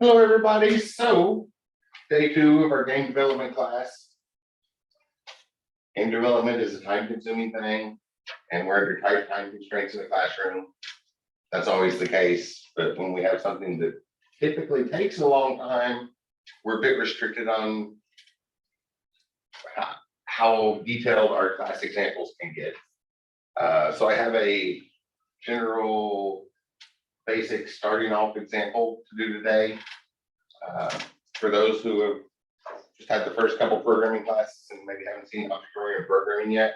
Hello, everybody. So, day 2 of our game development class. Game development is a time-consuming thing, and we're under tight time constraints in the classroom. That's always the case, but when we have something that typically takes a long time, we're a bit restricted on how detailed our class examples can get. So I have a general basic starting off example to do today. For those who have just had the first couple programming classes and maybe haven't seen object-oriented programming yet,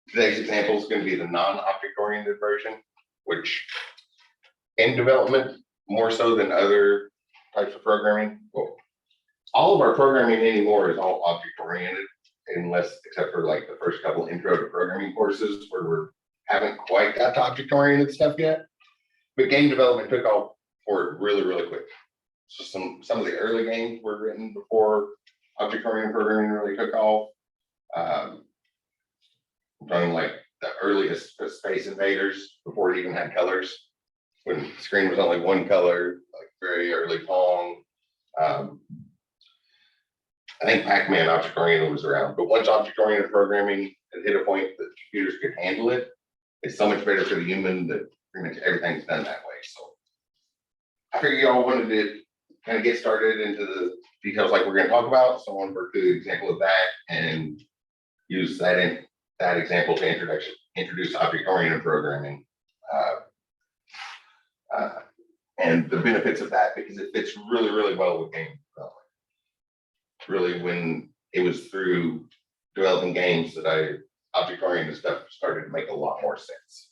today's example is going to be the non-object-oriented version, which in development, more so than other types of programming, well, all of our programming anymore is all object-oriented, except for like the first couple intro to programming courses where we haven't quite got to object-oriented stuff yet. But game development took off for it really, really quick. So some of the early games were written before object-oriented programming really took off. From like the earliest Space Invaders before it even had colors, when the screen was only one color, like very early Pong. I think Pac-Man object-oriented was around, but once object-oriented programming had hit a point that computers could handle it, it's so much better for the human that pretty much everything's done that way. So I figured y'all wanted to kind of get started into the details like we're going to talk about. So I want to work through an example of that and use that example to introduce object-oriented programming and the benefits of that, because it fits really, really well with game development. Really, when it was through developing games that object-oriented stuff started to make a lot more sense.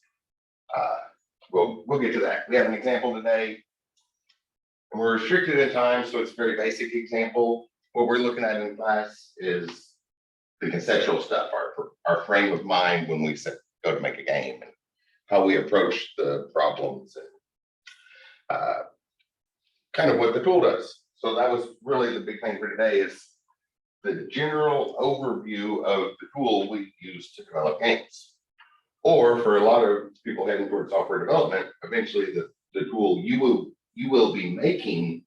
We'll get to that. We have an example today, and we're restricted in time, so it's a very basic example. What we're looking at in class is the conceptual stuff, our frame of mind when we go to make a game, and how we approach the problems, and kind of what the tool does. So that was really the big thing for today, is the general overview of the tool we use to develop games. Or for a lot of people heading towards software development, eventually the tool you will be making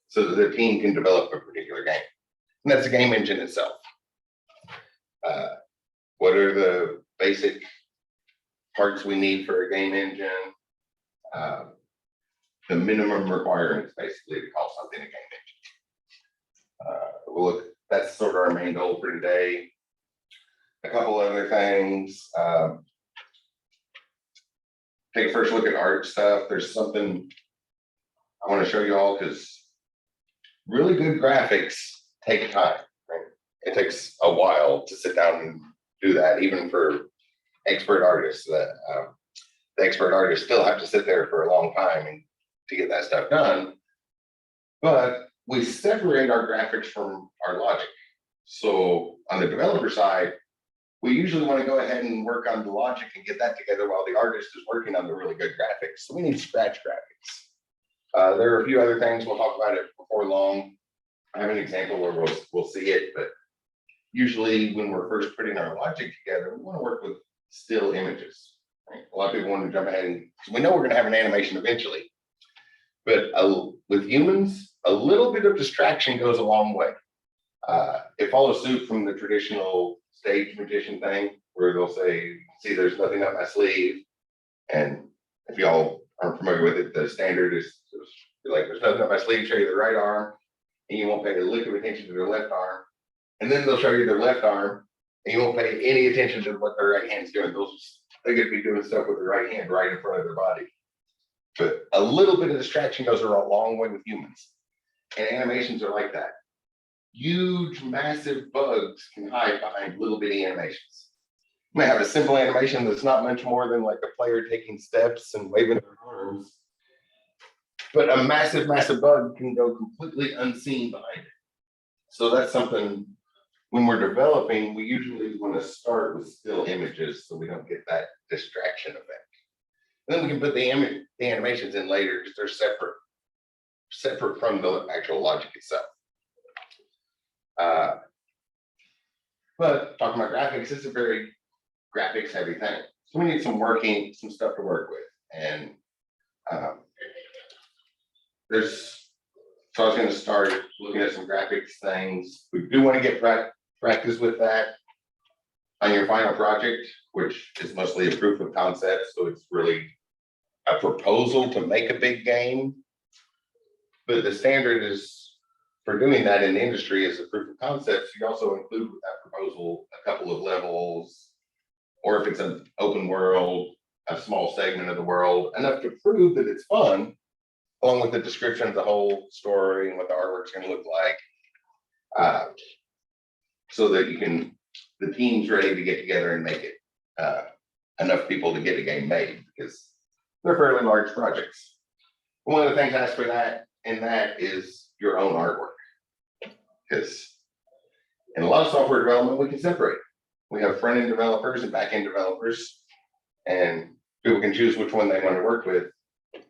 so that the team can develop a particular game. And that's the game engine itself. What are the basic parts we need for a game engine? The minimum requirements, basically, to call something a game engine. That's sort of our main goal for today. A couple other things. Take a first look at art stuff. There's something I want to show you all, because really good graphics take time. Right? It takes a while to sit down and do that, even for expert artists. The expert artists still have to sit there for a long time and to get that stuff done. But we separate our graphics from our logic. So on the developer side, we usually want to go ahead and work on the logic and get that together while the artist is working on the really good graphics. So we need scratch graphics. There are a few other things. We'll talk about it before long. I have an example where we'll see it, but usually when we're first putting our logic together, we want to work with still images. Right? A lot of people want to jump ahead, and we know we're going to have an animation eventually. But with humans, a little bit of distraction goes a long way. It follows suit from the traditional stage magician thing, where they'll say, see, there's nothing up my sleeve. And if y'all aren't familiar with it, the standard is like, there's nothing up my sleeve, show you the right arm, and you won't pay a lick of attention to their left arm. And then they'll show you their left arm, and you won't pay any attention to what their right hand's doing. They could be doing stuff with their right hand right in front of their body. But a little bit of distraction goes a long way with humans. And animations are like that. Huge, massive bugs can hide behind little bitty animations. You may have a simple animation that's not much more than like a player taking steps and waving their arms. But a massive, massive bug can go completely unseen behind it. So that's something, when we're developing, we usually want to start with still images so we don't get that distraction effect. And then we can put the animations in later, because they're separate from the actual logic itself. But talking about graphics, it's a very graphics heavy thing. So we need some stuff to work with. And there's So I was gonna start looking at some graphics things. We do want to get practice with that on your final project, which is mostly a proof of concept. So it's really a proposal to make a big game. But the standard is for doing that in the industry is a proof of concept. So you also include with that proposal a couple of levels, or if it's an open world, a small segment of the world, enough to prove that it's fun, along with the description of the whole story and what the artwork's going to look like, so that the team's ready to get together and make it enough people to get a game made, because they're fairly large projects. One of the things asked for that is your own artwork, because in a lot of software development we can separate. We have front-end developers and back-end developers, and people can choose which one they want to work with.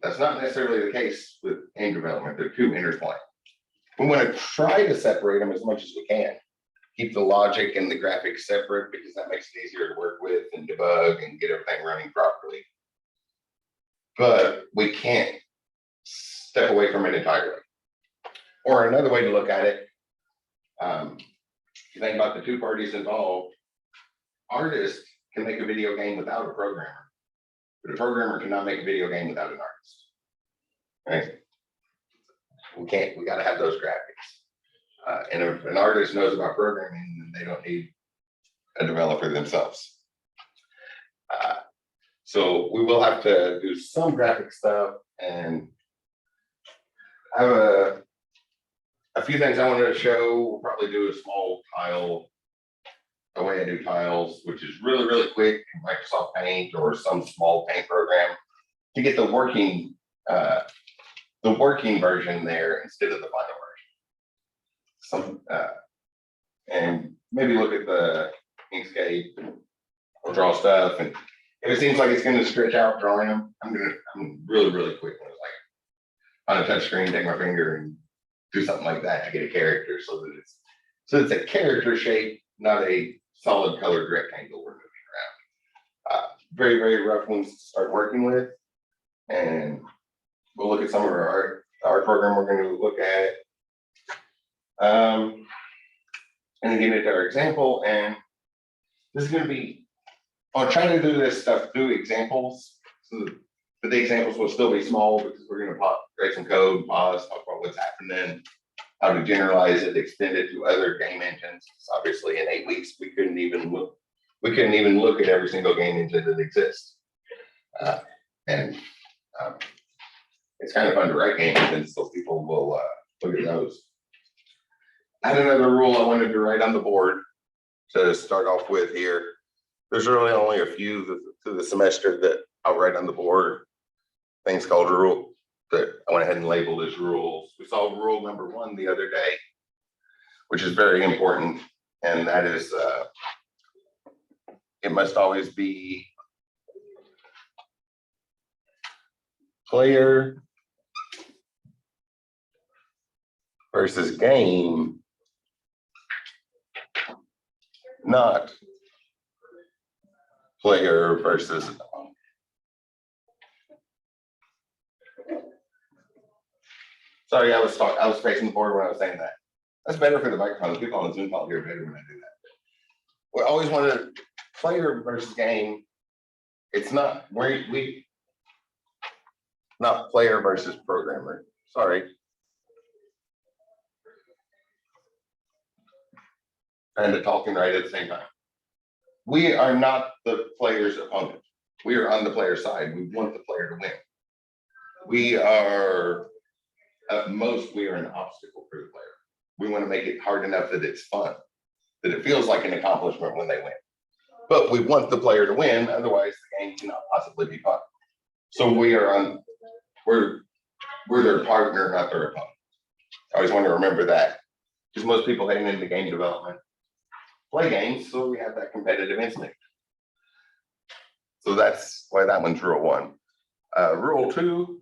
That's not necessarily the case with game development. They're too intertwined. We want to try to separate them as much as we can. Keep the logic and the graphics separate, because that makes it easier to work with and debug and get everything running properly. But we can't step away from it entirely. Or another way to look at it, you think about the two parties involved. Artists can make a video game without a programmer, but a programmer cannot make a video game without an artist. Right? We got to have those graphics. And if an artist knows about programming, then they don't need a developer themselves. So we will have to do some graphic stuff, and I have a few things I wanted to show. We'll probably do a small tile, the way I do tiles, which is really, really quick in Microsoft Paint or some small paint program to get the working version there instead of the final version. And maybe look at the Inkscape or draw stuff. And if it seems like it's going to stretch out drawing them, I'm really, really quick. On a touch screen, take my finger and do something like that to get a character, so that it's a character shape, not a solid colored rectangle we're moving around. Very, very rough ones to start working with, and we'll look at some of our art program we're going to look at, and then get into our example. And this is going to be, I'll try to do this stuff through examples, but the examples will still be small, because we're going to create some code, pause, talk about what's happening, how to generalize it, extend it to other game engines. Obviously, in 8 weeks, we couldn't even look at every single game engine that exists. And it's kind of fun to write game engines, so people will look at those. I had another rule I wanted to write on the board to start off with here. There's really only a few through the semester that I'll write on the board. Things called rule that I went ahead and labeled as rules. We saw rule number 1 the other day, which is very important, and that is it must always be player versus game, not player versus opponent. Sorry, I was facing the board when I was saying that. That's better for the microphone. The people on the Zoom call hear better when I do that. We always wanted player versus game. It's not not player versus programmer. Sorry. And talking right at the same time. We are not the player's opponent. We are on the player's side. We want the player to win. We are, at most, we are an obstacle for the player. We want to make it hard enough that it's fun, that it feels like an accomplishment when they win. But we want the player to win, otherwise the game cannot possibly be fun. So we're their partner, not their opponent. I always want to remember that, because most people heading into game development play games, so we have that competitive instinct. So that's why that one's rule 1. Rule 2,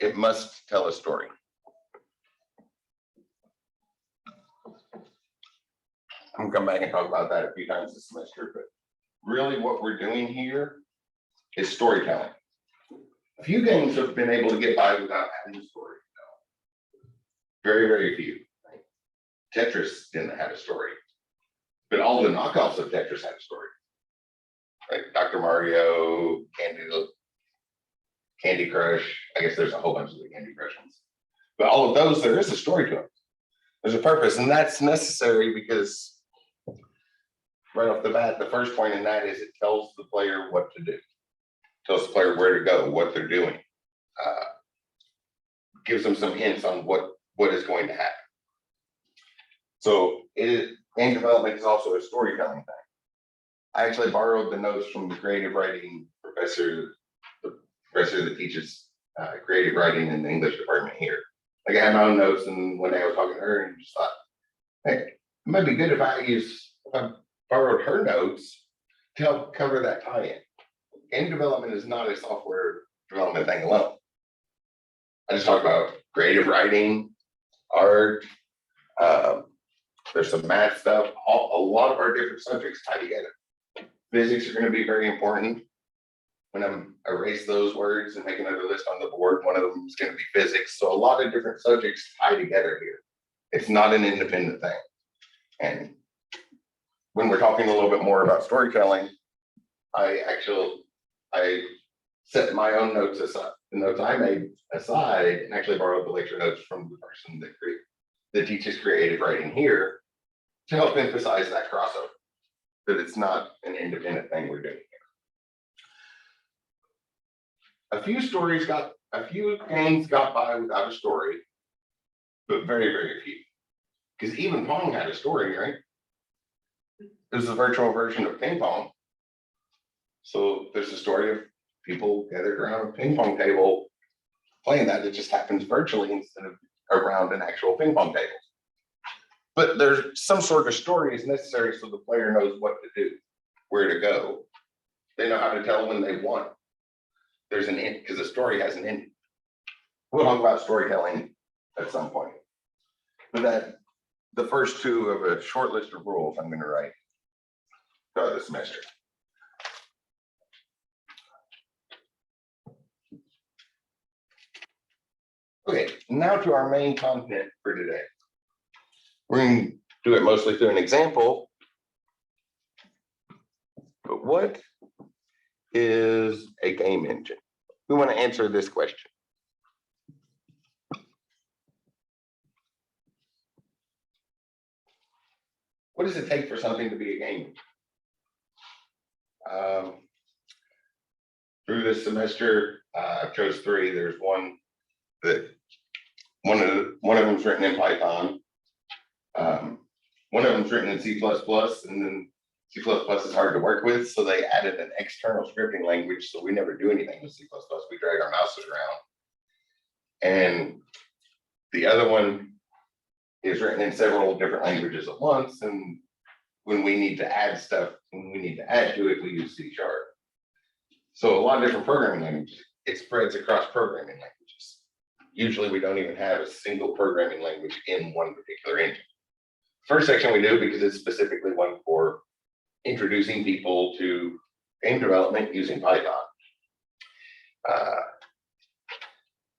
it must tell a story. I'm gonna come back and talk about that a few times this semester, but really what we're doing here is storytelling. A few games have been able to get by without having a story. Very, very few. Right? Tetris didn't have a story, but all the knockoffs of Tetris had a story. Right? Dr. Mario, Candy Crush. I guess there's a whole bunch of the Candy Crush ones. But all of those, there is a story to them. There's a purpose, and that's necessary because right off the bat, the first point in that is it tells the player what to do. Tells the player where to go, what they're doing. Gives them some hints on what is going to happen. So game development is also a storytelling thing. I actually borrowed the notes from the creative writing professor, the professor that teaches creative writing in the English department here. Like I had my own notes, and one day I was talking to her and just thought, hey, it might be good if I borrowed her notes to help cover that tie-in. Game development is not a software development thing alone. I just talked about creative writing, art, there's some math stuff. A lot of our different subjects tie together. Physics are going to be very important. When I'm erase those words and make another list on the board, one of them is going to be physics. So a lot of different subjects tie together here. It's not an independent thing. And when we're talking a little bit more about storytelling, I set my own notes aside, the notes I made aside, and actually borrowed the lecture notes from the person that teaches creative writing here to help emphasize that crossover, that it's not an independent thing we're doing here. A few games got by without a story, but very, very few. Because even Pong had a story, right? It was a virtual version of ping pong. So there's a story of people gathered around a ping pong table playing that. It just happens virtually instead of around an actual ping pong table. But there's some sort of story is necessary so the player knows what to do, where to go. They know how to tell when they won. There's an end, because the story has an ending. We'll talk about storytelling at some point. But the first two of a short list of rules I'm going to write throughout the semester. Okay, now to our main content for today. We're going to do it mostly through an example. But what is a game engine? We want to answer this question. What does it take for something to be a game engine? Through this semester, I've chose three. There's one that one of them's written in Python. One of them's written in C++, and then C++ is hard to work with, so they added an external scripting language, so we never do anything with C++. We drag our mouses around. And the other one is written in several different languages at once, and when we need to add stuff, when we need to add to it, we use C#. So a lot of different programming languages. It spreads across programming languages. Usually we don't even have a single programming language in one particular engine. First section we do because it's specifically one for introducing people to game development using Python.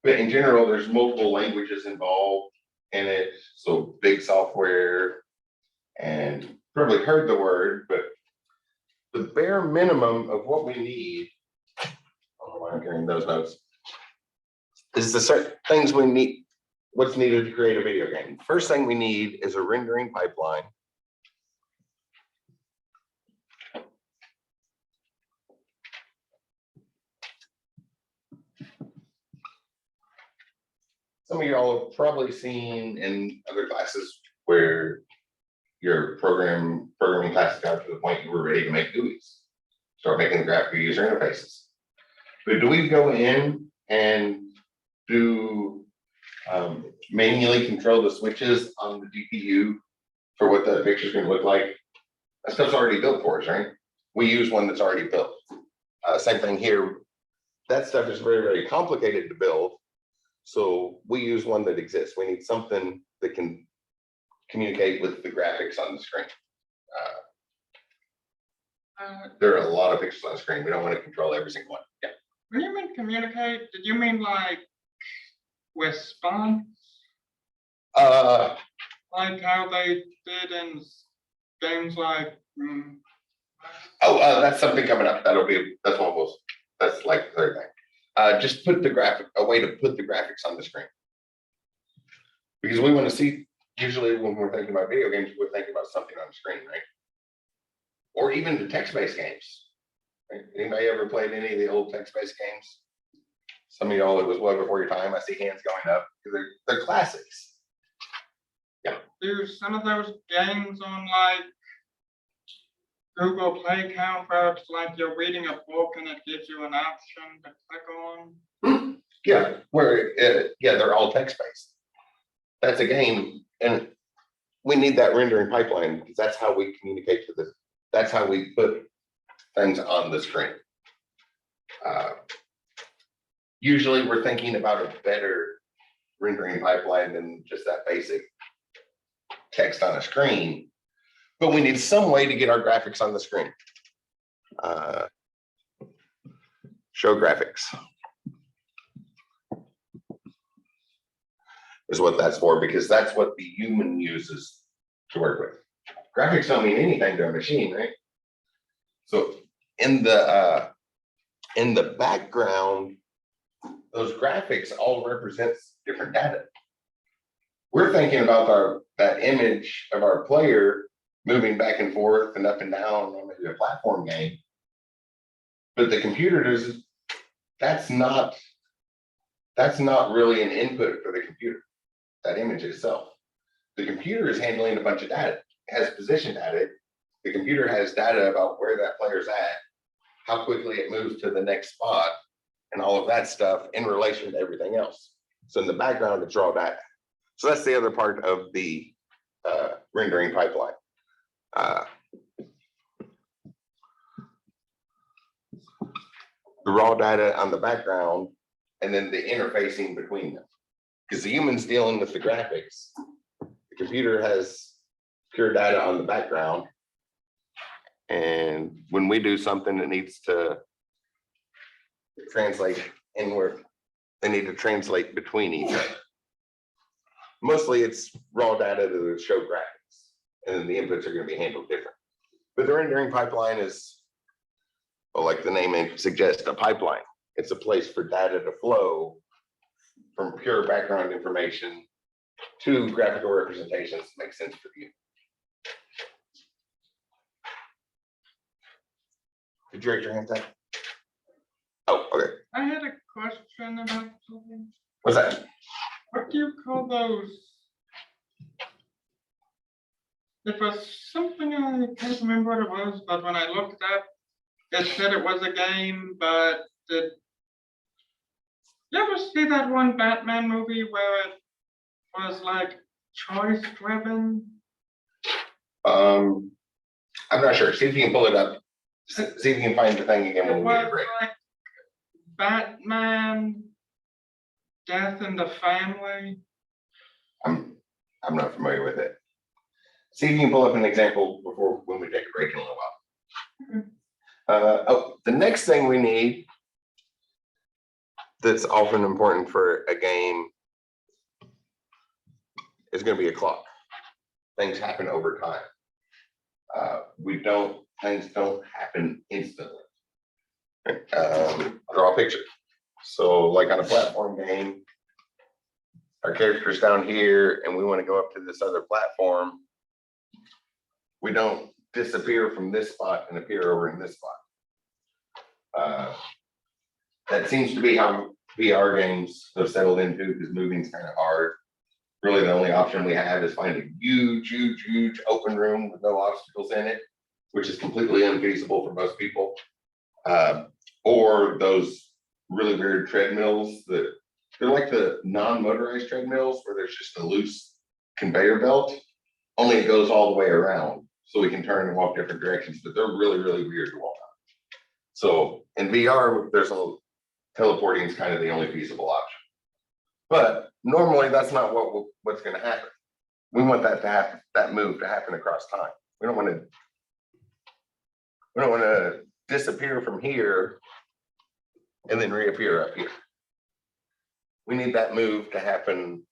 But in general, there's multiple languages involved in it. So big software, and probably heard the word, but the bare minimum of what we need, I don't know why I'm carrying those notes, is the certain things we need, what's needed to create a video game. First thing we need is a rendering pipeline. Some of y'all have probably seen in other classes where your programming classes got to the point you were ready to make GUIs, start making the graphical user interfaces. But do we go in and do manually control the switches on the GPU for what the picture is going to look like? That stuff's already built for us, right? We use one that's already built. Same thing here. That stuff is very, very complicated to build. So we use one that exists. We need something that can communicate with the graphics on the screen. There are a lot of pictures on the screen. We don't want to control every single one. Yeah. When you mean communicate, did you mean like response? Like how they did in games like That's something coming up. That's almost, that's like the third thing. Just put a way to put the graphics on the screen. Because we want to see, usually when we're thinking about video games, we're thinking about something on the screen, right? Or even the text-based games. Right? Anybody ever played any of the old text-based games? Some of y'all, it was well before your time. I see hands going up. They're classics. Yeah. There's some of those games on like Google Play account where it's like you're reading a book and it gives you an option to click on. Yeah, they're all text-based. That's a game, and we need that rendering pipeline because that's how we communicate to this. That's how we put things on the screen. Usually we're thinking about a better rendering pipeline than just that basic text on a screen, but we need some way to get our graphics on the screen. Show graphics is what that's for, because that's what the human uses to work with. Graphics don't mean anything to a machine, right? So in the background, those graphics all represents different data. We're thinking about that image of our player moving back and forth and up and down on maybe a platform game. But the computer does, that's not really an input for the computer, that image itself. The computer is handling a bunch of data. It has position data. The computer has data about where that player's at, how quickly it moves to the next spot, and all of that stuff in relation to everything else. So in the background, it's raw data. So that's the other part of the rendering pipeline. The raw data on the background, and then the interfacing between them. Because the human's dealing with the graphics. The computer has pure data on the background. And when we do something that needs to translate inward, they need to translate between each other. Mostly it's raw data to show graphics, and then the inputs are going to be handled different. But the rendering pipeline is, well, like the name suggests, a pipeline. It's a place for data to flow from pure background information to graphical representations that make sense for you. Did you raise your hand, Zach? Oh, okay. I had a question about something. What's that? What do you call those? It was something, I can't remember what it was, but when I looked up, it said it was a game, but did you ever see that one Batman movie where it was like choice driven? I'm not sure. See if you can pull it up. See if you can find the thing again when It we need a was break. like Batman, Death in the Family. I'm not familiar with it. See if you can pull up an example before when we take a break in a little while. The next thing we need that's often important for a game is going to be a clock. Things happen over time. Things don't happen instantly. Draw a picture. So like on a platform game, our character's down here and we want to go up to this other platform. We don't disappear from this spot and appear over in this spot. That seems to be how VR games have settled into, because moving's kind of hard. Really, the only option we have is find a huge open room with no obstacles in it, which is completely unfeasible for most people. Or those really weird treadmills that they're like the non-motorized treadmills where there's just a loose conveyor belt, only it goes all the way around. So we can turn and walk different directions, but they're really weird to walk on. So in VR, teleporting is kind of the only feasible option. But normally that's not what's going to happen. We want that to happen, that move to happen across time. We don't want to disappear from here and then reappear up here. We need that move to happen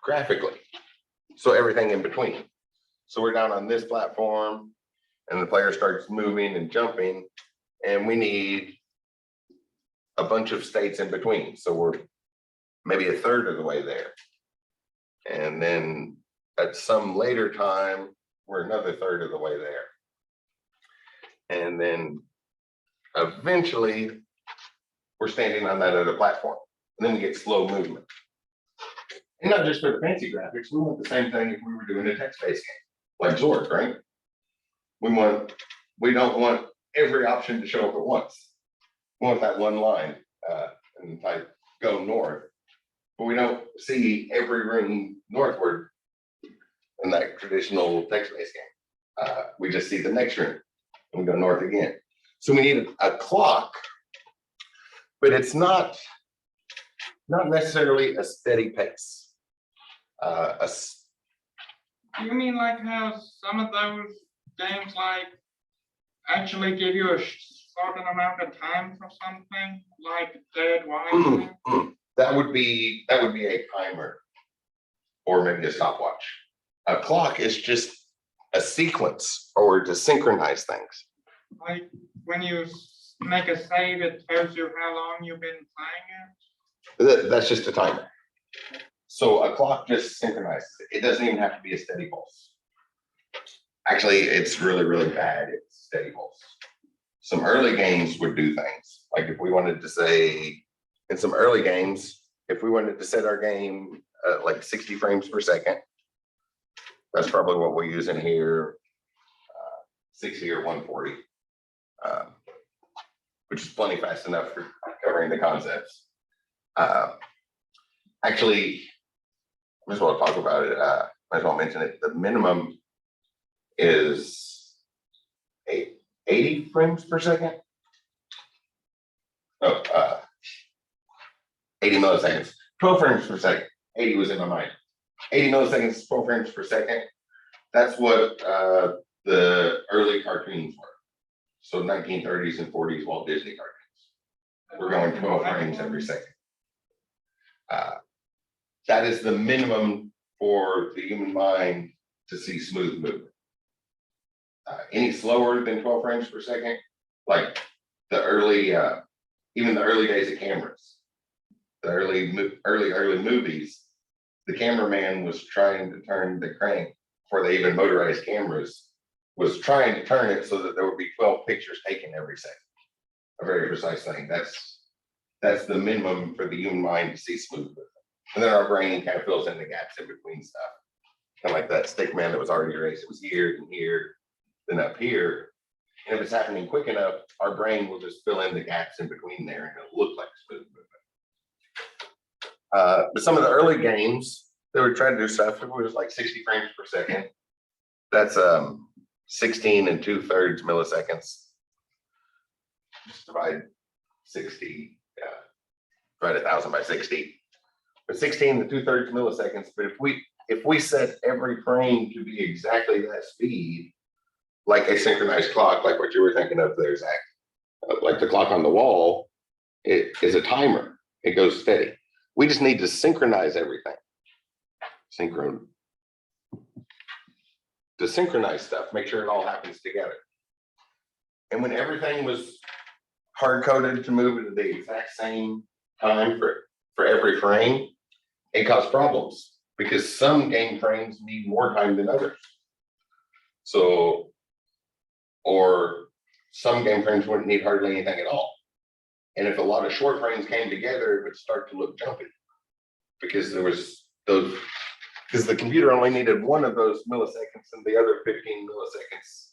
graphically. So everything in between. So we're down on this platform and the player starts moving and jumping, and we need a bunch of states in between. So we're maybe a third of the way there. And then at some later time, we're another third of the way there. And then eventually we're standing on that other platform. And then we get slow movement. And not just for the fancy graphics, we want the same thing if we were doing a text-based game, like Zork, right? We don't want every option to show up at once. We want that one line, and if I go north, but we don't see every ring northward in that traditional text-based game. We just see the next ring, and we go north again. So we need a clock, but it's not necessarily a steady pace. You mean like how some of those games like actually give you a certain amount of time for something, like Dead Rising? That would be a timer, or maybe a stopwatch. A clock is just a sequence or to synchronize things. Like when you make a save, it tells you how long you've been playing it? That's just a timer. So a clock just synchronizes it. It doesn't even have to be a steady pulse. Actually, it's really, really bad. It's steady pulse. Some early games would do things. Like if we wanted to say, in some early games, if we wanted to set our game like 60 frames per second, that's probably what we use in here, 60 or 140, which is plenty fast enough for covering the concepts. Actually, might as well talk about it. Might as well mention it. The minimum is 80 frames per second. Oh, 80 milliseconds. 12 frames per second. 80 was in my mind. 80 milliseconds, 12 frames per second. That's what the early cartoons were. So 1930s and 40s Walt Disney cartoons. We're going 12 frames every second. That is the minimum for the human mind to see smooth movement. Any slower than 12 frames per second, like the early, even the early days of cameras, the early movies, the cameraman was trying to turn the crank before they even motorized cameras, was trying to turn it so that there would be 12 pictures taken every second. A very precise thing. That's the minimum for the human mind to see smooth movement. And then our brain kind of fills in the gaps in between stuff. Kind of like that stick man that was already erased. It was here and here, then up here. And if it's happening quick enough, our brain will just fill in the gaps in between there and it'll look like smooth movement. But some of the early games, they would try to do stuff. It was like 60 frames per second. That's 16 2/3 milliseconds. Just divide 60, divide 1,000 by 60. But 16 2/3 milliseconds. But if we set every frame to be exactly that speed, like a synchronized clock, like what you were thinking of there, Zach, like the clock on the wall, it is a timer. It goes steady. We just need to synchronize everything. To synchronize stuff, make sure it all happens together. And when everything was hard-coded to move at the exact same time for every frame, it caused problems because some game frames need more time than others. So, or some game frames wouldn't need hardly anything at all. And if a lot of short frames came together, it would start to look jumpy because there was those, because the computer only needed one of those milliseconds and the other 15 milliseconds,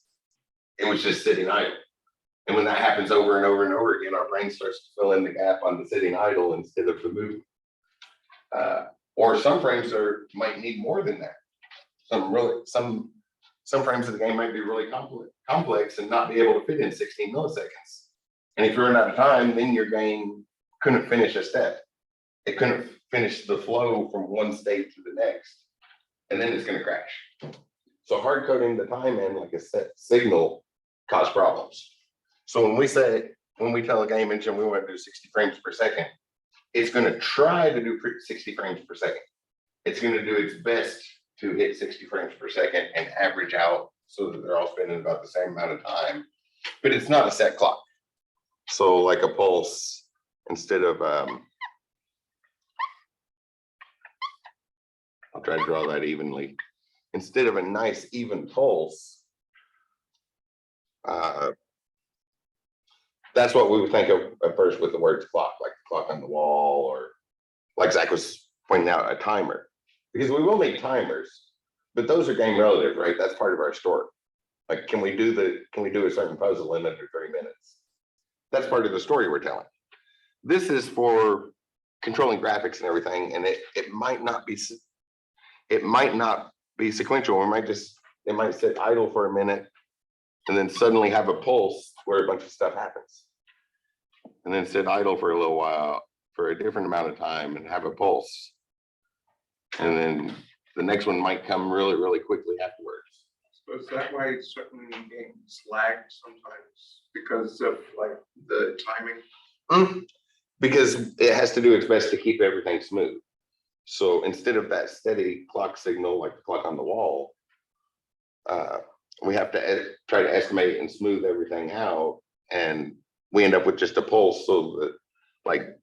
it was just sitting idle. And when that happens over and over and over again, our brain starts to fill in the gap on the sitting idle instead of the movement. Or some frames might need more than that. Some frames of the game might be really complex and not be able to fit in 16 milliseconds. And if you run out of time, then your game couldn't finish a step. It couldn't finish the flow from one state to the next. And then it's going to crash. So hard coding the time in like a set signal caused problems. So when we say when we tell a game engine we want to do 60 frames per second, it's going to try to do 60 frames per second. It's going to do its best to hit 60 frames per second and average out so that they're all spending about the same amount of time. But it's not a set clock. So like a pulse, instead of, I'll try to draw that evenly. Instead of a nice even pulse, that's what we would think of at first with the words clock, like the clock on the wall, or like Zach was pointing out, a timer. Because we will need timers, but those are game relative, right? That's part of our story. Like, can we do a certain puzzle in under 3 minutes? That's part of the story we're telling. This is for controlling graphics and everything, and it might not be sequential. It might sit idle for a minute and then suddenly have a pulse where a bunch of stuff happens. And then sit idle for a little while for a different amount of time and have a pulse. And then the next one might come really, really quickly afterwards. So is that why certain games lag sometimes because of like the timing? Because it has to do its best to keep everything smooth. So instead of that steady clock signal, like the clock on the wall, we have to try to estimate and smooth everything out. And we end up with just a pulse, so that like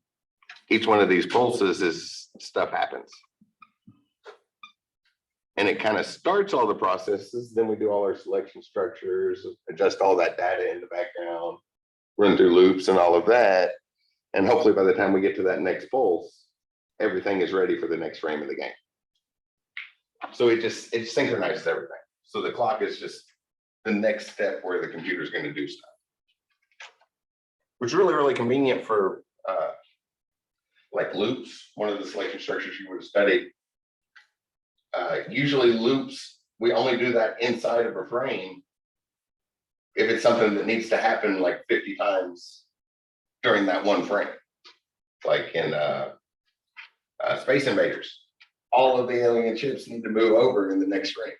each one of these pulses is stuff happens. And it kind of starts all the processes. Then we do all our selection structures, adjust all that data in the background, run through loops and all of that. And hopefully by the time we get to that next pulse, everything is ready for the next frame of the game. So it synchronizes everything. So the clock is just the next step where the computer is going to do stuff. Which is really, really convenient for like loops, one of the selection structures you would have studied. Usually loops, we only do that inside of a frame if it's something that needs to happen like 50 times during that one frame. Like in Space Invaders, all of the alien ships need to move over in the next frame.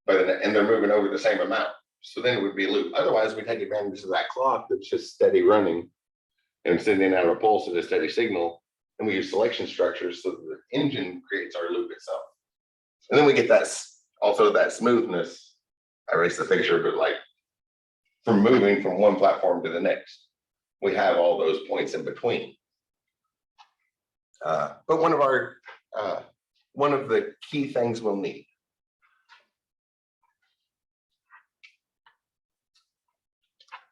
And they're moving over the same amount. So then it would be a loop. Otherwise, we take advantage of that clock that's just steady running and sending out a pulse at a steady signal. And we use selection structures so that the engine creates our loop itself. And then we get that also that smoothness. I erased the picture, but like from moving from one platform to the next, we have all those points in between. But one of the key things we'll need.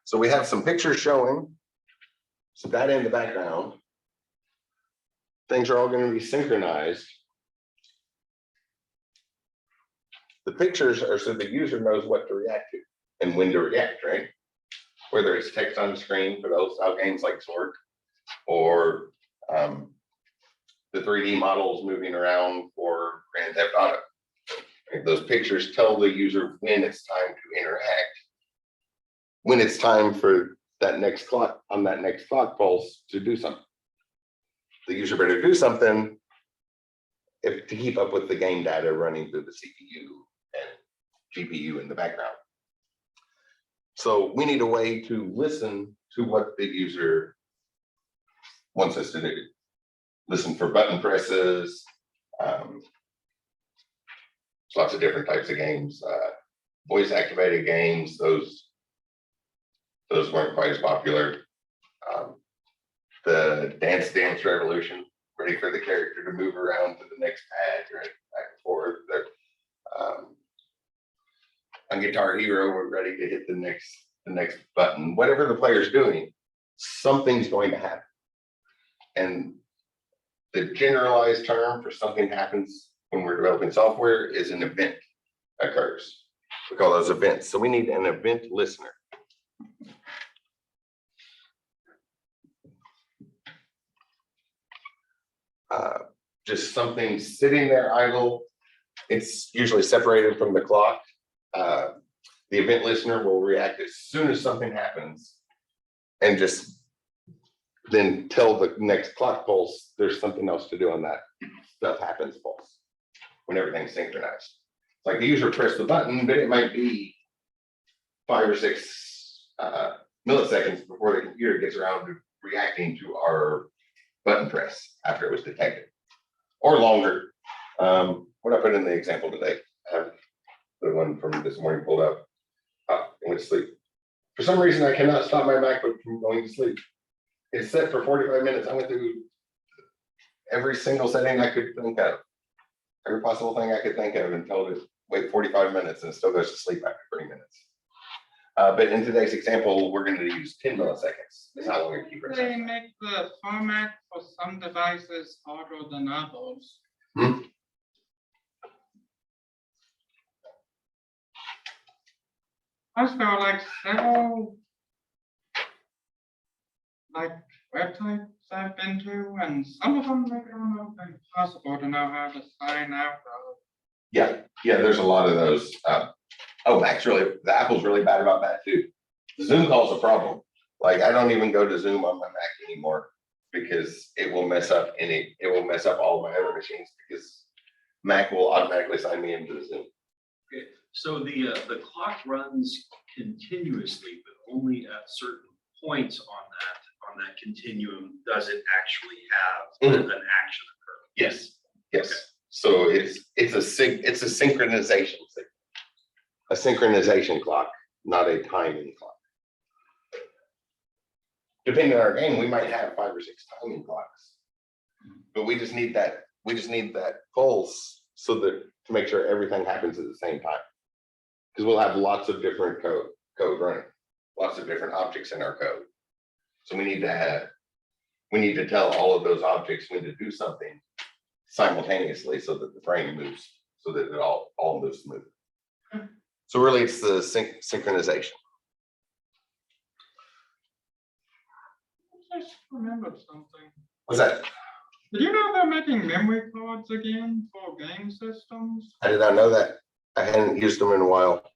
So we have some pictures showing some data in the background. Things are all going to be synchronized. The pictures are so the user knows what to react to and when to react, right? Whether it's text on the screen for those style games like Zork, or the 3D models moving around for Grand Theft Auto. Right? Those pictures tell the user when it's time to interact, when it's time for that next clock pulse to do something. The user better do something to keep up with the game data running through the CPU and GPU in the background. So we need a way to listen to what the user wants us to do. Listen for button presses, lots of different types of games, voice activated games, those weren't quite as popular. The Dance Dance Revolution, ready for the character to move around to the next pad, right, back and forth. On Guitar Hero, we're ready to hit the next button. Whatever the player's doing, something's going to happen. And the generalized term for something happens when we're developing software is an event occurs. We call those events. So we need an event listener. Just something sitting there idle. It's usually separated from the clock. The event listener will react as soon as something happens and just then tell the next clock pulse there's something else to do on that stuff happens pulse when everything's synchronized. Like the user pressed the button, but it might be 5 or 6 milliseconds before the computer gets around to reacting to our button press after it was detected, or longer. What I put in the example today, I have the one from this morning pulled up. I went to sleep. For some reason, I cannot stop my MacBook from going to sleep. It's set for 45 minutes. I went through every single setting I could think of, every possible thing I could think of, and told it wait 45 minutes, and it still goes to sleep after 30 minutes. But in today's example, we're going to use 10 milliseconds. That's how long we keep They it. make the format for some devices harder than others. Hmm? Plus, there are like several like websites I've been to, and some of them make it almost impossible to know how to sign out of. Yeah, there's a lot of those. The Apple's really bad about that too. Zoom calls a problem. Like, I don't even go to Zoom on my Mac anymore because it will mess up all my other machines, because Mac will automatically sign me into Zoom. Okay, so the clock runs continuously, but only at certain points on that continuum does it actually have an action occur. Yes. Okay. So it's a synchronization thing. A synchronization clock, not a timing clock. Depending on our game, we might have 5 or 6 timing clocks, but we just need that pulse so that to make sure everything happens at the same time. Because we'll have lots of different code running, lots of different objects in our code. So we need to tell all of those objects when to do something simultaneously so that the frame moves, so that it all moves smooth. So really it's the synchronization. I just remembered something. What's that? Did you know they're making memory cards again for game systems? I did not know that. I hadn't used them in a while.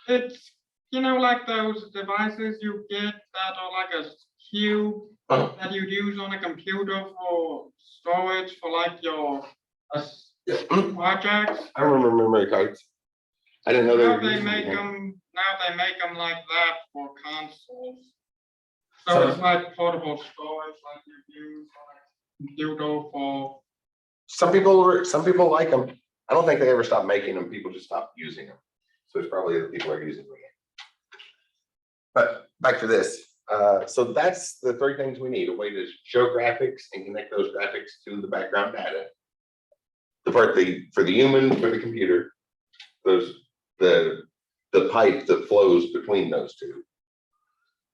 It's, like those devices you get that are like a cube that you use on a computer for storage for like your projects. I remember memory cards. I didn't know they Now were they using make them. them like that for consoles. So So- it's like portable storage like you use on a computer for. Some people like them. I don't think they ever stopped making them. People just stopped using them. So it's probably the people are using them again. But back to this. So that's the 3 things we need: a way to show graphics and connect those graphics to the background data. For the human, for the computer, the pipe that flows between those two.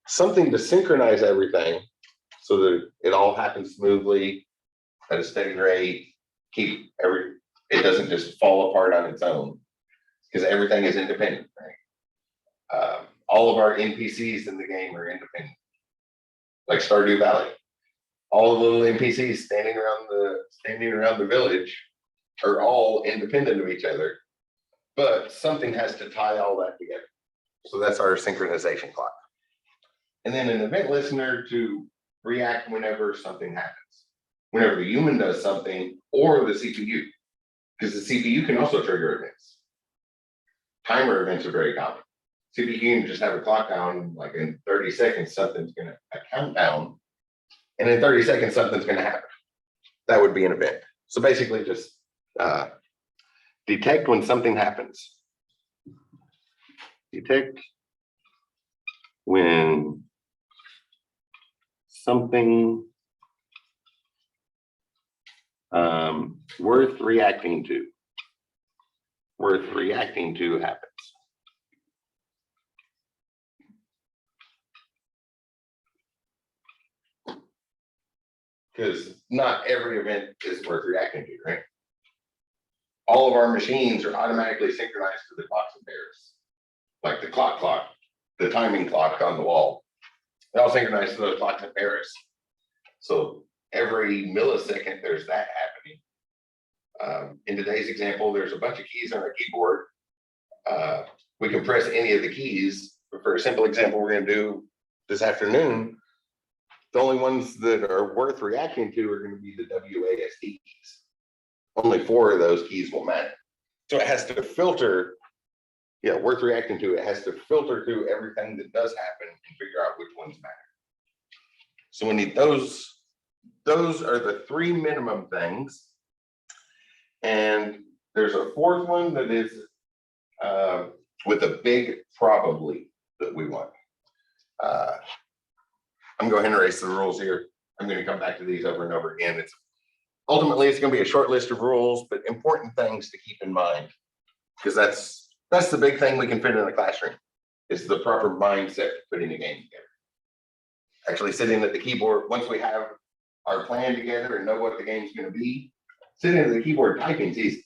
Something to synchronize everything so that it all happens smoothly at a steady rate. It doesn't just fall apart on its own, because everything is independent, right? All of our NPCs in the game are independent. Like Stardew Valley, all the little NPCs standing around the village are all independent of each other, but something has to tie all that together. So that's our synchronization clock. And then an event listener to react whenever something happens, whenever the human does something, or the CPU, because the CPU can also trigger events. Timer events are very common. CPU can just have a clock down, like in 30 seconds, something's gonna count down, and in 30 seconds, something's gonna happen. That would be an event. So basically just detect when something happens. Detect when something worth reacting to happens. Because not every event is worth reacting to, right? All of our machines are automatically synchronized to the clocks and pairs. Like the clock, the timing clock on the wall. They're all synchronized to those clocks and pairs. So every millisecond, there's that happening. In today's example, there's a bunch of keys on our keyboard. We can press any of the keys, but for a simple example we're going to do this afternoon, the only ones that are worth reacting to are going to be the WASD keys. Only 4 of those keys will matter. So it has to filter yeah, worth reacting to. It has to filter through everything that does happen and figure out which ones matter. So we need those. Those are the three minimum things. And there's a fourth one that is with a big probably that we want. I'm going to erase the rules here. I'm going to come back to these over and over again. Ultimately, it's going to be a short list of rules, but important things to keep in mind, because that's the big thing we can fit in a classroom, is the proper mindset of putting a game together. Actually sitting at the keyboard, once we have our plan together and know what the game's going to be, sitting at the keyboard typing is easy.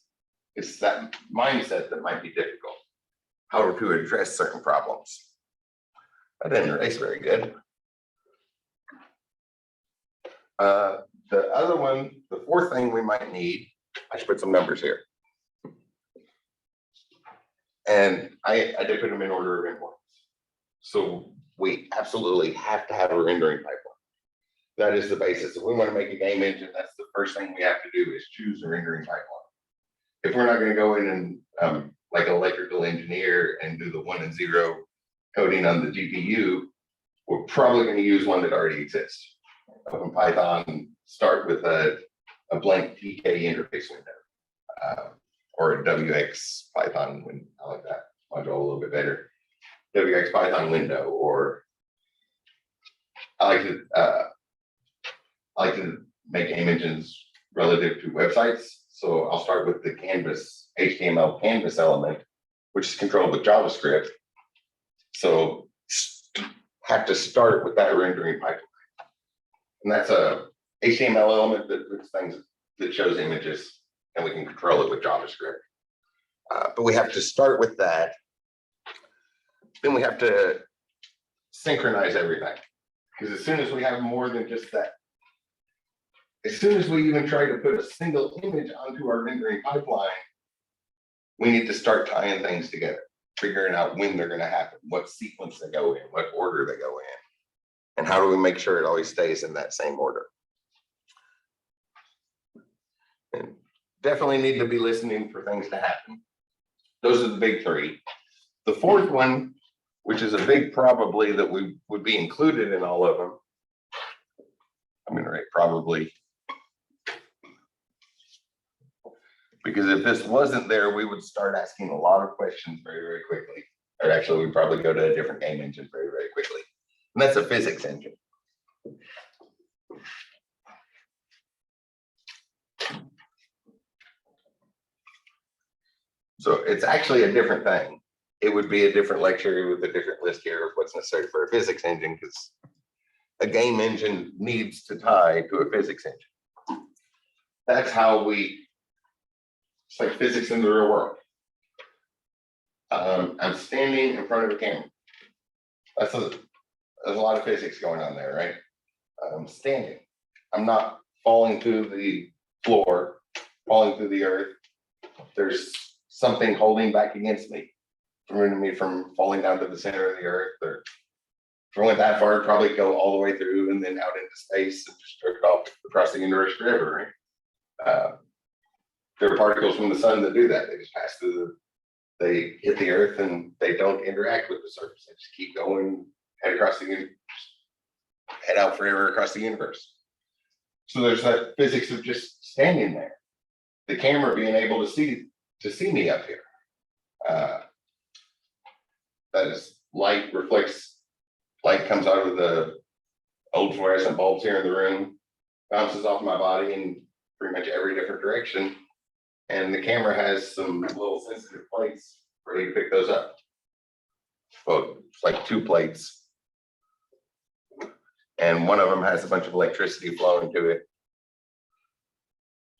It's that mindset that might be difficult. How to address certain problems. I didn't erase very good. The other one, the fourth thing we might need, I should put some numbers here. And I did put them in order of importance. So we absolutely have to have a rendering pipeline. That is the basis. If we want to make a game engine, that's the first thing we have to do is choose a rendering pipeline. If we're not going to go in and like an electrical engineer and do the 1 and 0 coding on the GPU, we're probably going to use one that already exists. Open Python, start with a blank TK interface window, or a WX Python window. I like that module a little bit better. WX Python window, or I like to make game engines relative to websites. So I'll start with the Canvas, HTML Canvas element, which is controlled with JavaScript. So have to start with that rendering pipeline. And that's a HTML element that puts things, that shows images, and we can control it with JavaScript. But we have to start with that. Then we have to synchronize everything. Because as soon as we have more than just that, as soon as we even try to put a single image onto our rendering pipeline, we need to start tying things together, figuring out when they're going to happen, what sequence they go in, what order they go in, and how do we make sure it always stays in that same order. And definitely need to be listening for things to happen. Those are the big three. The fourth one, which is a big probably that we would be included in all of them. I'm going to write probably, because if this wasn't there, we would start asking a lot of questions very, very quickly. Or actually, we'd probably go to a different game engine very, very quickly. And that's a physics engine. So it's actually a different thing. It would be a different lecture with a different list here of what's necessary for a physics engine, because a game engine needs to tie to a physics engine. That's how it's like physics in the real world. I'm standing in front of a camera. There's a lot of physics going on there, right? I'm standing. I'm not falling to the floor, falling through the earth. There's something holding back against me, preventing me from falling down to the center of the earth. Or if I went that far, I'd probably go all the way through and then out into space and just drift off across the universe forever, right? There are particles from the sun that do that. They just pass through they hit the earth and they don't interact with the surface. They just keep going, head across the universe, head out forever across the universe. So there's that physics of just standing there. The camera being able to see me up here. That is, light reflects, light comes out of the old fluorescent bulbs here in the room, bounces off my body in pretty much every different direction. And the camera has some little sensitive plates ready to pick those up. So it's like 2 plates. And one of them has a bunch of electricity flowing to it.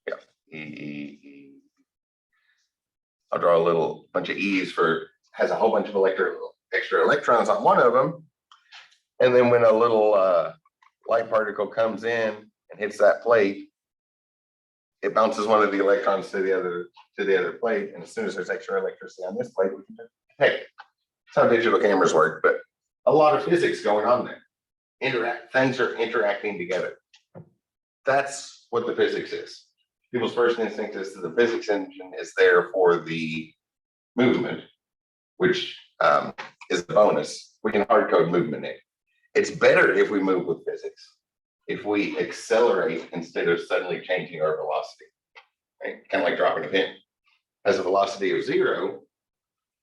Yeah. I'll draw a little bunch of E's has a whole bunch of extra electrons on one of them. And then when a little light particle comes in and hits that plate, it bounces one of the electrons to the other plate. And as soon as there's extra electricity on this plate, we can just take it. That's how digital cameras work, but a lot of physics going on there. Things are interacting together. That's what the physics is. People's first instinct is that the physics engine is there for the movement. which is a bonus. We can hard code movement in. It's better if we move with physics, if we accelerate instead of suddenly changing our velocity, right? Kind of like dropping a pin. Has a velocity of 0.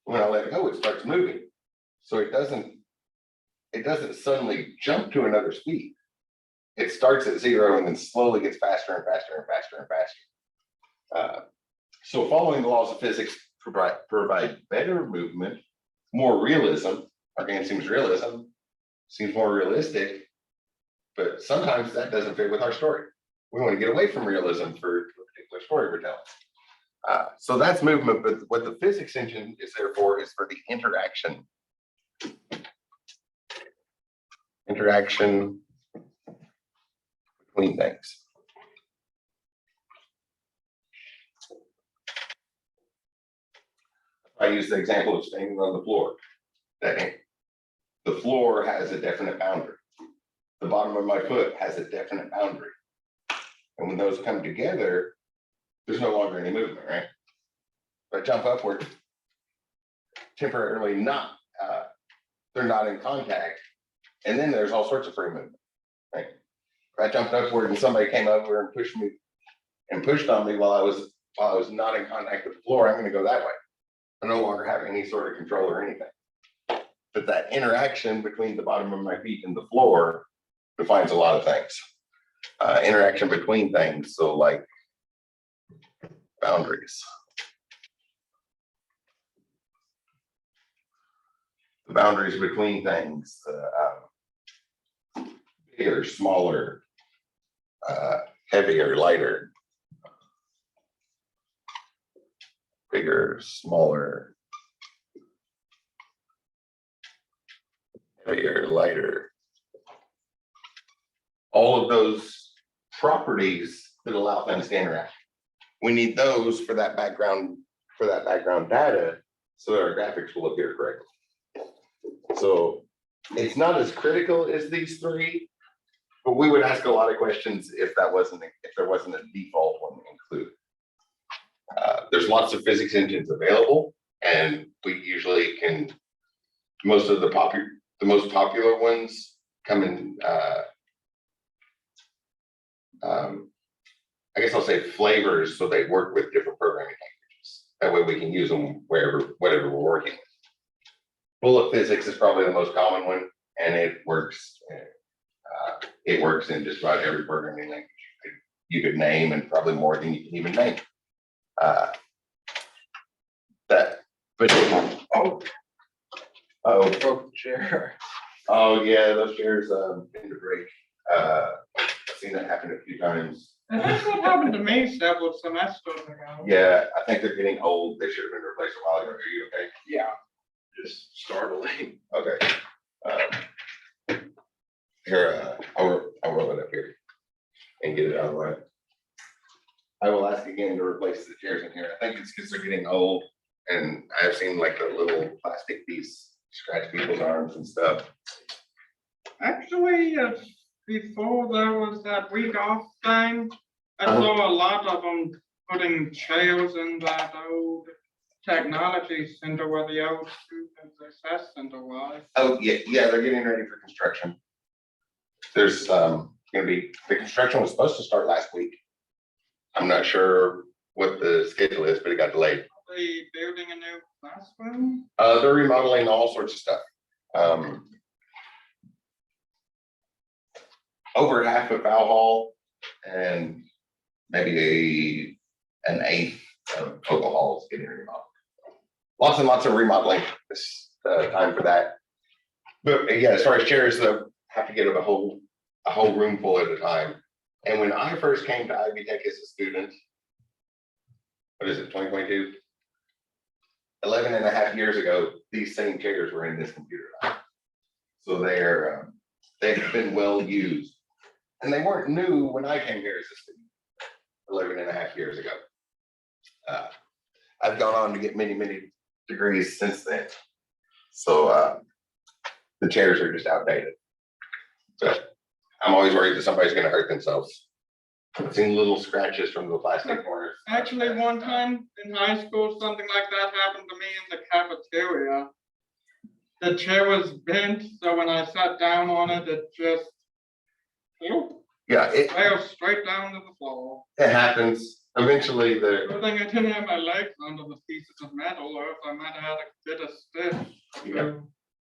When I let it go, it starts moving. So it doesn't suddenly jump to another speed. It starts at 0 and then slowly gets faster and faster and faster and faster. So following the laws of physics provide better movement, more realism. Our game seems more realistic, but sometimes that doesn't fit with our story. We want to get away from realism for a particular story we're telling. So that's movement, but what the physics engine is there for is for the interaction. Interaction between things. I use the example of standing on the floor. The floor has a definite boundary. The bottom of my foot has a definite boundary. And when those come together, there's no longer any movement, right? If I jump upward, temporarily they're not in contact. And then there's all sorts of free movement, right? If I jumped upward and somebody came over and pushed on me while I was not in contact with the floor, I'm going to go that way. I no longer have any sort of control or anything. But that interaction between the bottom of my feet and the floor defines a lot of things. Interaction between things, so like boundaries. The boundaries between things, bigger, smaller, heavier, lighter. Bigger, smaller, heavier, lighter. All of those properties that allow things to interact. We need those for that background data so that our graphics will appear correctly. So it's not as critical as these three, but we would ask a lot of questions if there wasn't a default one included. There's lots of physics engines available, and we usually can. Most of the most popular ones come in. I guess I'll say flavors, so they work with different programming languages. That way, we can use them whatever we're working with. Bullet physics is probably the most common one, and it works. It works in just about every programming language you could name, and probably more than you can even name. Broke the chair. Oh yeah, those chairs tend to break. I've seen that happen a few times. And that's what happened to me several semesters ago. Yeah, I think they're getting old. They should have been replaced a while ago. Are you okay? Yeah, just startling. Okay. Here, I'll roll it up here and get it out of the way. I will ask again to replace the chairs in here. I think it's because they're getting old, and I've seen like the little plastic piece scratch people's arms and stuff. Actually, before there was that week off thing, I saw a lot of them putting chairs in that old technology center where the old student success center was. Oh, yeah, they're getting ready for construction. There's gonna be, the construction was supposed to start last week. I'm not sure what the schedule is, but it got delayed. Are they building a new classroom? They're remodeling all sorts of stuff. Over half of Fowl Hall and maybe an eighth of Focal Hall is getting remodeled. Lots and lots of remodeling this time for that. But yeah, as far as chairs, have to get a whole room full at a time. And when I first came to Ivy Tech as a student, what is it, 2022? 11 and a half years ago, these same chairs were in this computer lab. So they've been well used. And they weren't new when I came here as a student 11 and a half years ago. I've gone on to get many, many degrees since then. So the chairs are just outdated. So I'm always worried that somebody's going to hurt themselves I've seen little scratches from the plastic corners. Actually, one time in high school, something like that happened to me in the cafeteria. The chair was bent, so when I sat down on it, it just Yeah, fell straight down to the floor. it happens. Eventually, Good thing I didn't have my legs under the pieces of metal, or else I might have had a bit of stiff. Yeah.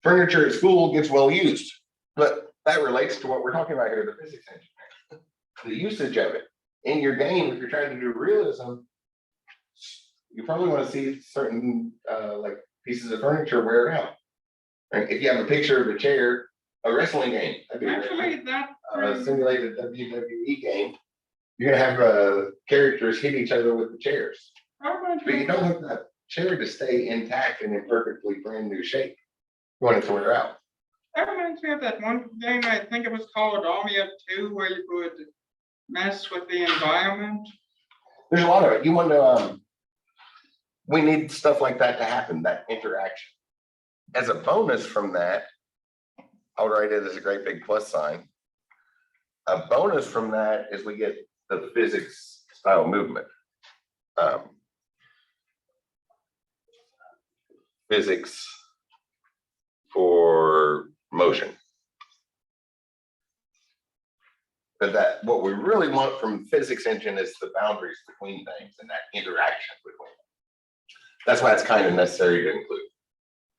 Furniture at school gets well used, but that relates to what we're talking about here, the physics engineering. The usage of it in your game, if you're trying to do realism, you probably want to see certain like pieces of furniture wear out. Right? If you have a picture of a chair, a wrestling game, that'd be Actually, that a simulated WWE game, you're gonna have characters hit each other with the chairs. But you don't want that chair to stay intact and in perfectly brand new shape. You want it to wear out. That reminds me of that one game, I think it was called Army of Two, where you could mess with the environment. There's a lot of it. You want to, we need stuff like that to happen, that interaction. As a bonus from that, I'll write it as a great big plus sign. A bonus from that is we get the physics style movement. Physics for motion. But that what we really want from physics engine is the boundaries between things and that interaction between them. That's why it's kind of necessary to include.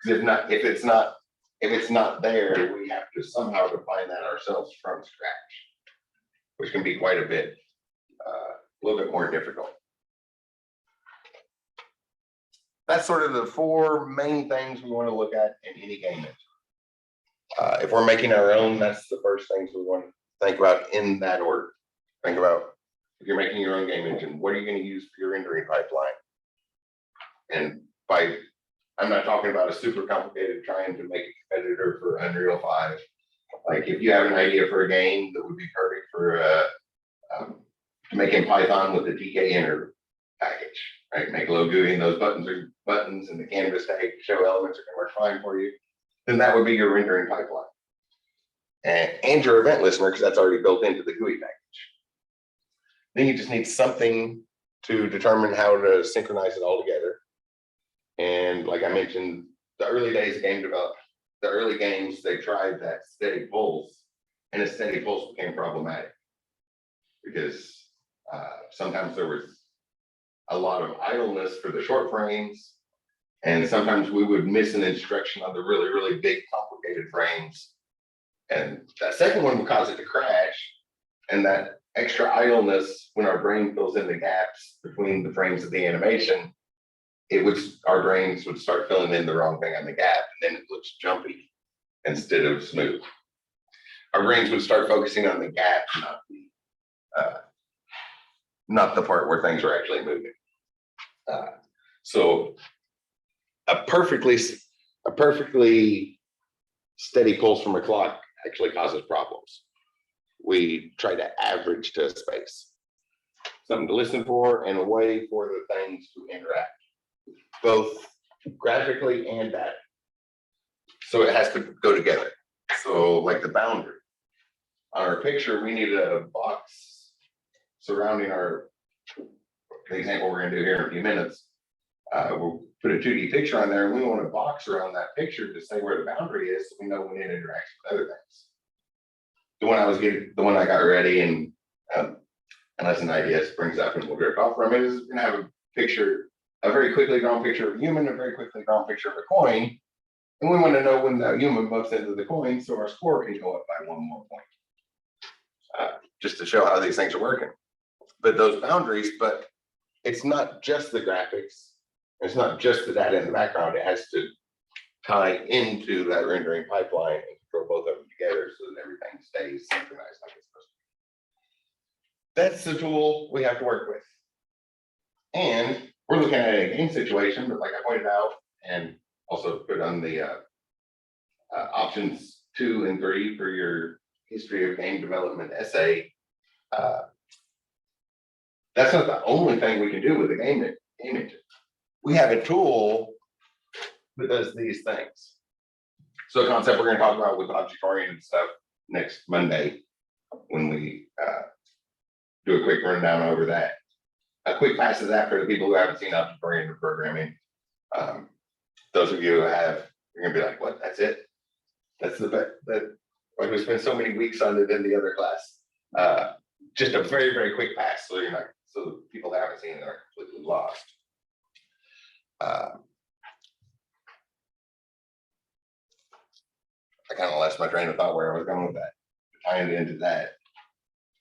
Because if it's not there, we have to somehow define that ourselves from scratch, which can be quite a bit, a little bit more difficult. That's sort of the four main things we want to look at in any game engine. If we're making our own, that's the first things we want to think about in that order. Think about if you're making your own game engine, what are you going to use for your rendering pipeline? And I'm not talking about a super complicated trying to make a competitor for Unreal 5. Like if you have an idea for a game that would be perfect for to make in Python with the DK Enter package, right? Make a little GUI and those buttons are buttons and the canvas tag to show elements are going to work fine for you. Then that would be your rendering pipeline. And your event listener, because that's already built into the GUI package. Then you just need something to determine how to synchronize it all together. And like I mentioned, the early days of game development, the early games, they tried that steady pulse, and a steady pulse became problematic because sometimes there was a lot of idleness for the short frames, and sometimes we would miss an instruction on the really, really big, complicated frames. And that second one would cause it to crash, and that extra idleness when our brain fills in the gaps between the frames of the animation, our brains would start filling in the wrong thing on the gap, and then it looks jumpy instead of smooth. Our brains would start focusing on the gap, not the part where things are actually moving. So a perfectly steady pulse from a clock actually causes problems. We try to average to a space, something to listen for and a way for the things to interact, both graphically and data. So it has to go together. So like the boundary. On our picture, we need a box surrounding the example we're gonna do here in a few minutes. We'll put a 2D picture on there, and we want a box around that picture to say where the boundary is, so we know when it interacts with other things. The one I got ready, and unless an idea springs up and we'll drift off from it, is gonna have a very quickly drawn picture of a human, a very quickly drawn picture of a coin, and we want to know when the human bumps into the coin, so our score can go up by one more point. Just to show how these things are working. But those boundaries, but it's not just the graphics. It's not just the data in the background. It has to tie into that rendering pipeline and control both of them together so that everything stays synchronized like it's supposed to be. That's the tool we have to work with. And we're looking at a game situation, but like I pointed out, and also put on the options 2 and 3 for your history of game development essay. That's not the only thing we can do with a game engine. We have a tool that does these things. So a concept we're going to talk about with object-oriented stuff next Monday when we do a quick rundown over that. A quick pass of that for the people who haven't seen object-oriented programming. Those of you who have, you're gonna be like, what, that's it? That's the best, that, like, we spent so many weeks on it in the other class. Just a very, very quick pass, so you're not, so the people that haven't seen it are completely lost. I kind of lost my train of thought where I was going with that, tying it into that.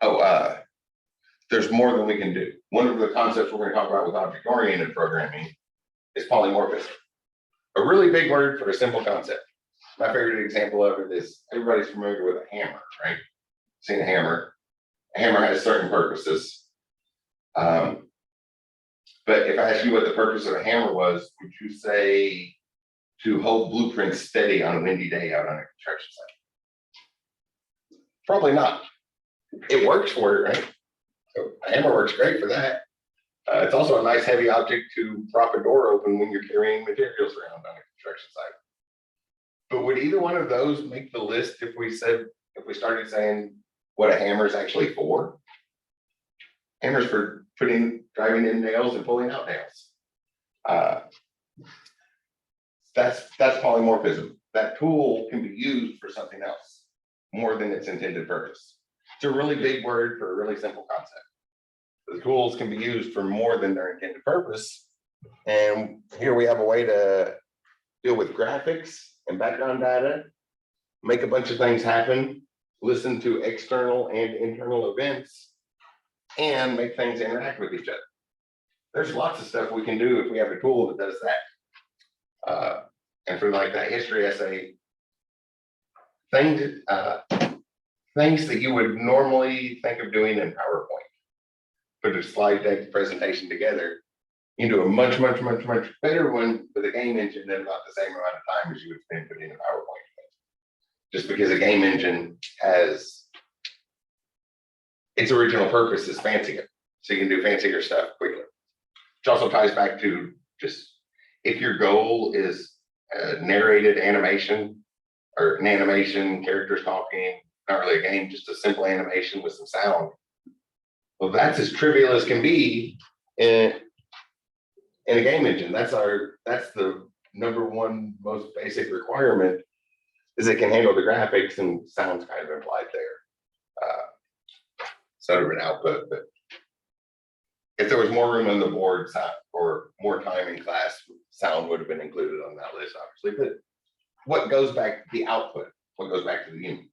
Oh, there's more than we can do. One of the concepts we're going to talk about with object-oriented programming is polymorphism. A really big word for a simple concept. My favorite example of it is everybody's familiar with a hammer, right? Seen a hammer. A hammer has certain purposes. But if I asked you what the purpose of a hammer was, would you say to hold blueprints steady on a windy day out on a construction site? Probably not. It works for it, right? So a hammer works great for that. It's also a nice heavy object to prop a door open when you're carrying materials around on a construction site. But would either one of those make the list if we started saying what a hammer is actually for? Hammers for driving in nails and pulling out nails. That's polymorphism. That tool can be used for something else more than its intended purpose. It's a really big word for a really simple concept. The tools can be used for more than their intended purpose. And here we have a way to deal with graphics and background data, make a bunch of things happen, listen to external and internal events, and make things interact with each other. There's lots of stuff we can do if we have a tool that does that. And for like that history essay, things that you would normally think of doing in PowerPoint, put a slide deck presentation together, you can do a much better one with a game engine in about the same amount of time as you would spend putting a PowerPoint. Just because a game engine has its original purpose is fancier, so you can do fancier stuff quickly. Which also ties back to just if your goal is a narrated animation or an animation, characters talking, not really a game, just a simple animation with some sound. Well, that's as trivial as can be in a game engine. That's the number one most basic requirement, is it can handle the graphics, and sound's kind of implied there. Sort of an output, but if there was more room on the board or more time in class, sound would have been included on that list, obviously. But what goes back to the output, what goes back to the unit,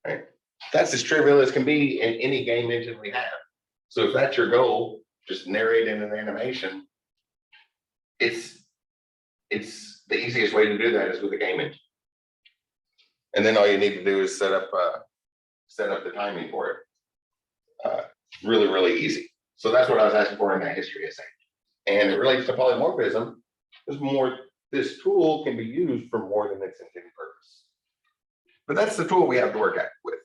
right? That's as trivial as can be in any game engine we have. So if that's your goal, just narrate in an animation, it's the easiest way to do that is with a game engine. And then all you need to do is set up the timing for it. Really easy. So that's what I was asking for in that history essay. And it relates to polymorphism. This tool can be used for more than its intended purpose. But that's the tool we have to work with.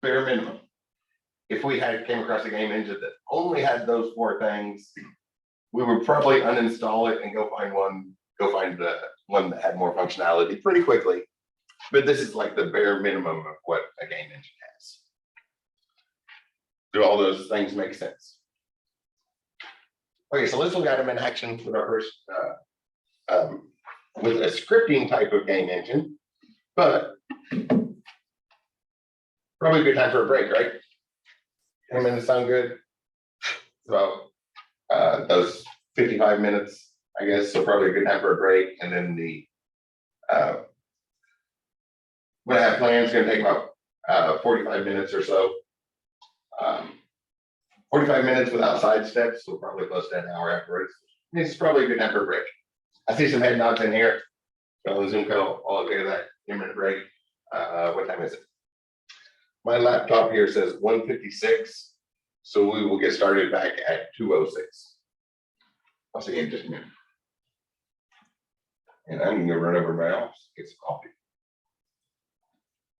Bare minimum. If we came across a game engine that only had those 4 things, we would probably uninstall it and go find the one that had more functionality pretty quickly. But this is like the bare minimum of what a game engine has. Do all those things make sense? Okay, so let's look at them in action with our first, with a scripting type of game engine, but probably a good time for a break, right? 10 minutes sound good? So those 55 minutes, I guess, so probably a good time for a break. And then what I have planned is going to take about 45 minutes or so. 45 minutes without side steps, so probably close to an hour afterwards. It's probably a good time for a break. I see some head nods in here. So Zoom call, all okay with that 10-minute break. What time is it? My laptop here says 1:56, so we will get started back at 2:06. I'll see you in just a minute. And I'm gonna run over to my office, get some coffee.